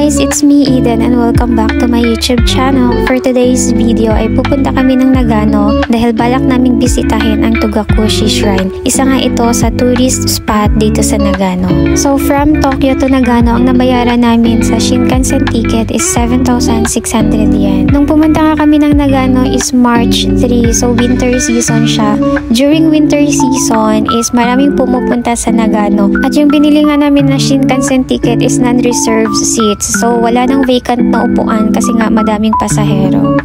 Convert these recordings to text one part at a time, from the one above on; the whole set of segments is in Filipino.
guys, it's me Eden and welcome back to my YouTube channel. For today's video ay pupunta kami ng Nagano dahil balak naming bisitahin ang Togakushi Shrine. Isa nga ito sa tourist spot dito sa Nagano. So from Tokyo to Nagano, ang nabayaran namin sa Shinkansen ticket is 7,600 yen. Nung pumunta nga kami ng Nagano is March 3, so winter season siya. During winter season is maraming pumupunta sa Nagano. At yung binili nga namin na Shinkansen ticket is non-reserved seats. So wala nang vacant na upuan kasi nga madaming pasahero.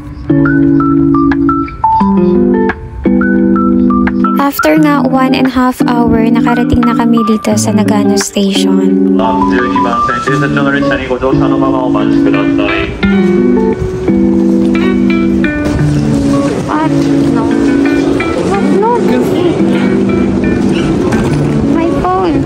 After nga 1.5 hour, nakarating na kami dito sa Nagano Station. What? No. What? No. My phone.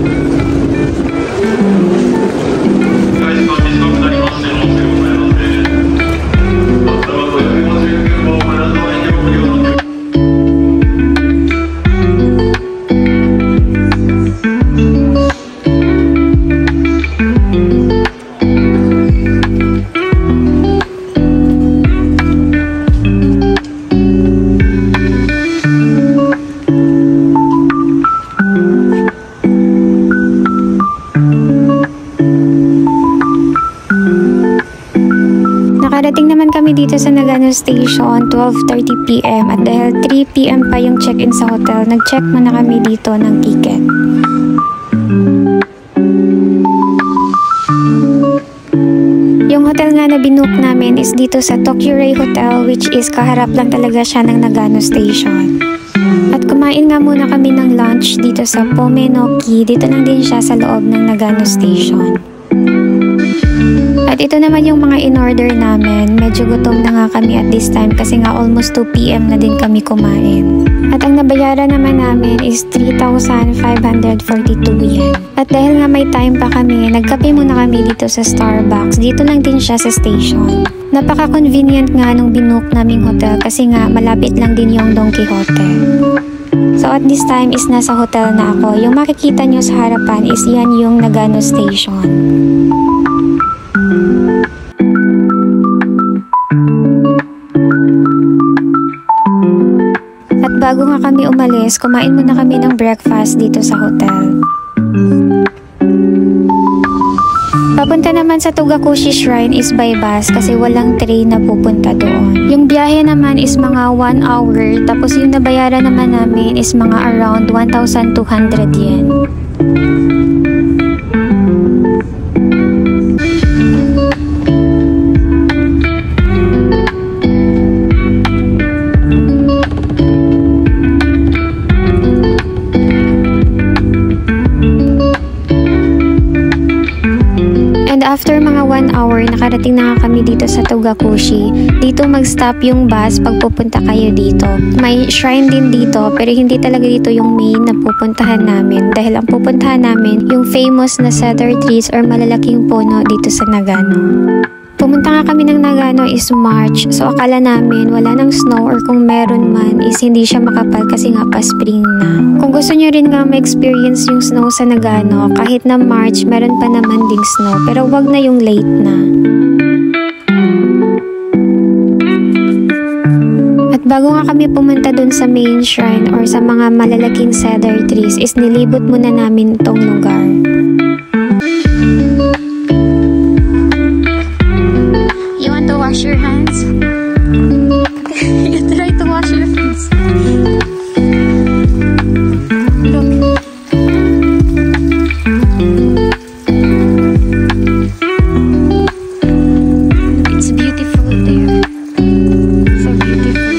Nakarating naman kami dito sa Nagano Station 12:30 PM at dahil 3 PM pa yung check-in sa hotel, nag-check muna kami dito ng ticket. Yung hotel nga na binook namin is dito sa Tokyo Ray Hotel, which is kaharap lang talaga siya ng Nagano Station. At kumain nga muna kami ng lunch dito sa Pomenoki. Dito lang din siya sa loob ng Nagano Station. At ito naman yung mga in-order namin. Medyo gutom na nga kami at this time kasi nga almost 2 PM na din kami kumain. At ang nabayaran naman namin is 3,542 yen. At dahil nga may time pa kami, nagkape muna kami dito sa Starbucks. Dito lang din siya sa station. Napaka-convenient nga nung binook naming hotel kasi nga malapit lang din yung Don Quijote. So at this time is nasa hotel na ako. Yung makikita nyo sa harapan is yan yung Nagano Station. At bago nga kami umalis, kumain muna kami ng breakfast dito sa hotel. Papunta naman sa Togakushi Shrine is by bus kasi walang train na pupunta doon. Yung biyahe naman is mga 1 hour, tapos yung nabayaran naman namin is mga around 1,200 yen. After mga 1 hour, nakarating na nga kami dito sa Togakushi. Dito mag-stop yung bus pag pupunta kayo dito. May shrine din dito, pero hindi talaga dito yung main na pupuntahan namin. Dahil ang pupuntahan namin, yung famous na cedar trees or malalaking puno dito sa Nagano. Pumunta nga kami ng Nagano is March, so akala namin wala ng snow or kung meron man is hindi siya makapal kasi nga pa spring na. Kung gusto nyo rin nga ma-experience yung snow sa Nagano, kahit na March meron pa naman ding snow, pero wag na yung late na. At bago nga kami pumunta dun sa main shrine or sa mga malalaking cedar trees is nilibot muna namin tong lugar. Wash your hands. You try to wash your hands. Look. It's beautiful there. So beautiful.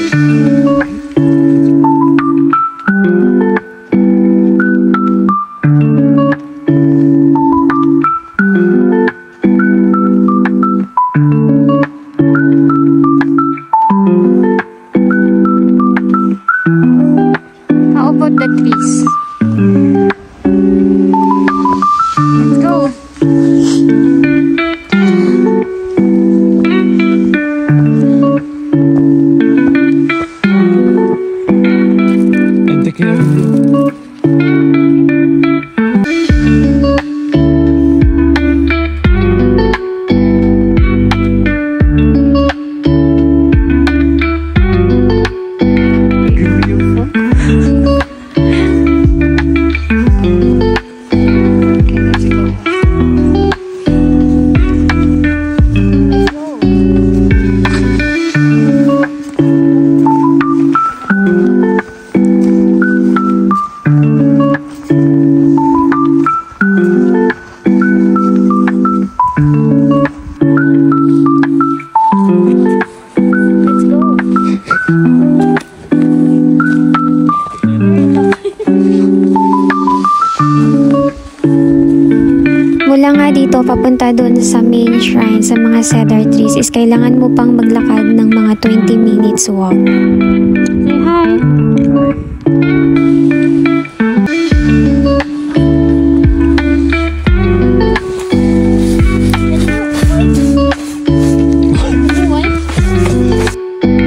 nga dito papunta doon sa main shrine sa mga cedar trees is kailangan mo pang maglakad ng mga 20 minutes walk. Say hi!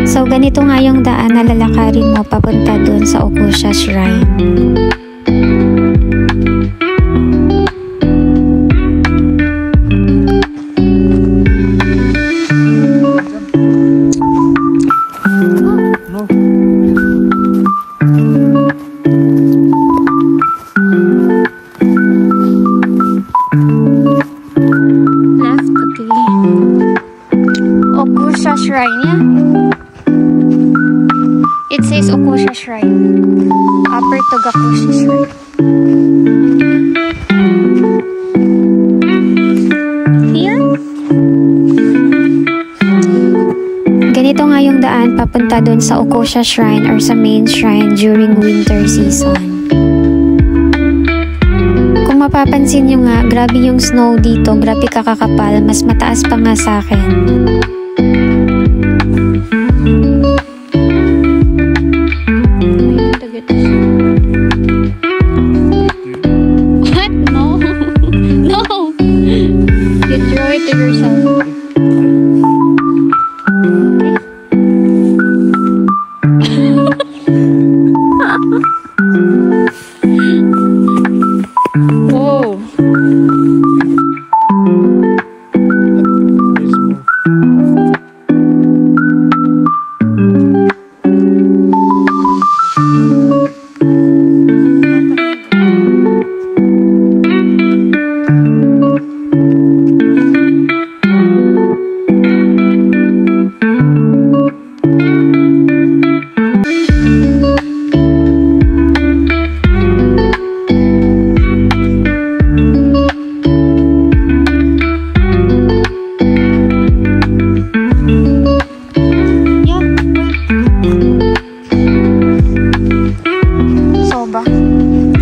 So ganito nga yung daan na lalakarin mo papunta doon sa Okusha Shrine. Left, okay. Okusha Shrine, yeah? It says Okusha Shrine. Upper Togakushi Shrine. Here? Ganito nga yung daan papunta dun sa Okusha Shrine or sa main shrine during winter season. Kung mapapansin nyo nga, grabe yung snow dito, grabe kakakapal, mas mataas pa nga sa akin. What? No. No. You throw it to yourself. Whoa.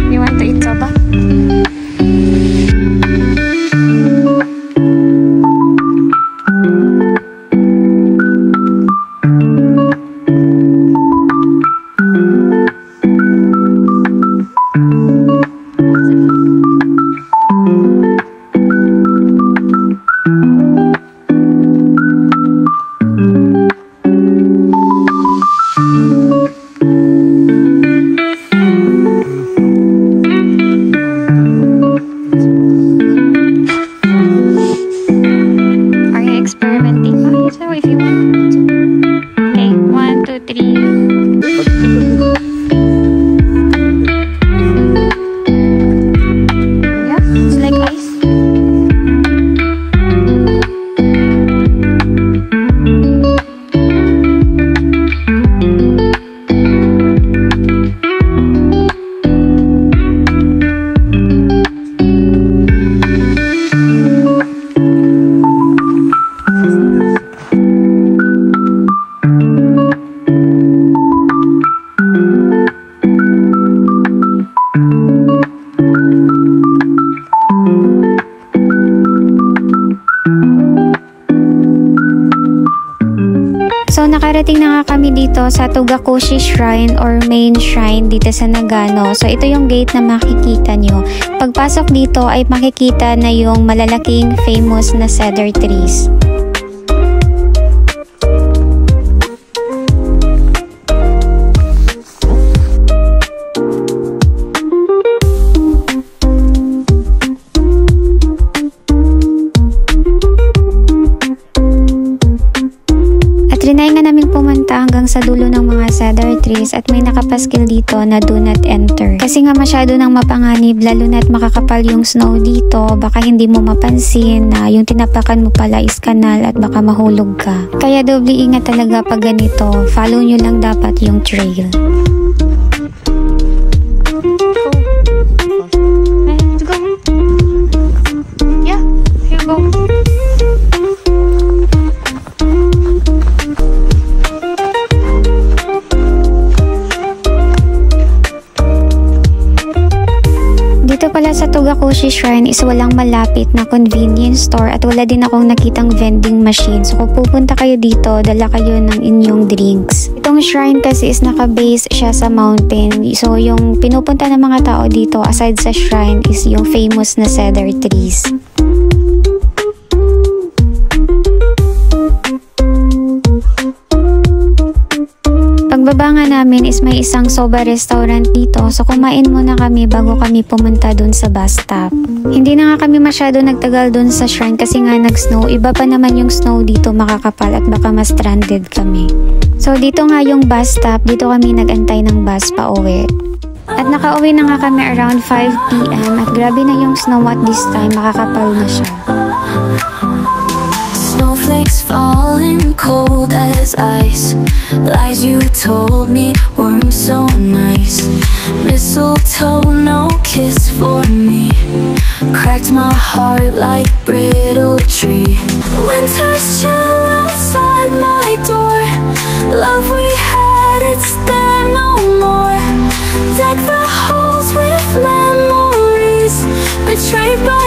You want to eat soba? So if you want to. Okay, 1, 2, 3. Yeah, it's like ice. So nakarating na nga kami dito sa Togakushi Shrine or main shrine dito sa Nagano. So ito yung gate na makikita nyo. Pagpasok dito ay makikita na yung malalaking famous na cedar trees. Trinay nga namin pumunta hanggang sa dulo ng mga cedar trees at may nakapaskil dito na do not enter. Kasi nga masyado nang mapanganib, lalo na't makakapal yung snow dito, baka hindi mo mapansin na yung tinapakan mo pala is kanal at baka mahulog ka. Kaya doble ingat talaga pag ganito, follow nyo lang dapat yung trail. Let's go. Yeah, here go. Dito pala sa Togakushi Shrine is walang malapit na convenience store at wala din akong nakitang vending machine. So kung pupunta kayo dito, dala kayo ng inyong drinks. Itong shrine kasi is naka-base siya sa mountain. So yung pinupunta ng mga tao dito aside sa shrine is yung famous na cedar trees. Pagbaba nga namin is may isang soba restaurant dito, so kumain muna kami bago kami pumunta dun sa bus stop. Hindi na nga kami masyado nagtagal dun sa shrine kasi nga nag-snow. Iba pa naman yung snow dito makakapal at baka ma-stranded kami. So dito nga yung bus stop, dito kami nag-antay ng bus pa uwi. At nakauwi na nga kami around 5 PM at grabe na yung snow at this time, makakapal na siya. Snowflakes falling cold as ice. Lies you told me weren't so nice. Mistletoe, no kiss for me. Cracked my heart like brittle tree. Winter's chill outside my door. Love we had, it's there no more. Deck the halls with memories betrayed by